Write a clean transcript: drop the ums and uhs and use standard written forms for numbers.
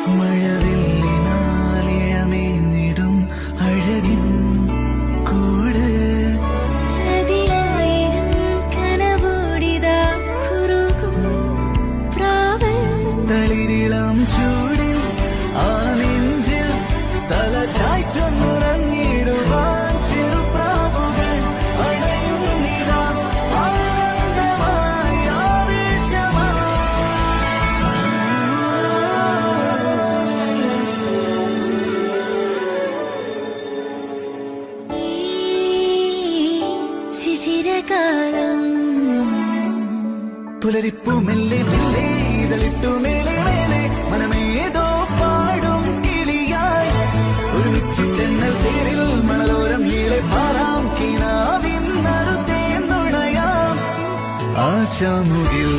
മഴവില്ലിനാലിഴമേന്നിടും അഴകിൻ കൂട് കനവോടിതാ കുറുകും പ്രാവ് തളിരിളം ചൂടിൽ ആ നെഞ്ചിൽ തല ചായ്ച്ചൊന്നുറങ്ങിടുവാൻ ചെറുപ്രാവുകൾ അണയുന്നിതാ ആനന്ദമായി ശിശിരകാലം പുലരിപ്പു മെല്ലെ മെല്ലെ ഇതളിട്ടു മേലെ മേലെ മനമേതോ പാടും കിളിയായി ഒരുമിച്ച് തെന്നൽ തേരിൽ മണലോരം നീളെ പാറാം കിനാവിൻ നറുതേ നുണയാം ആശാമുകിൽ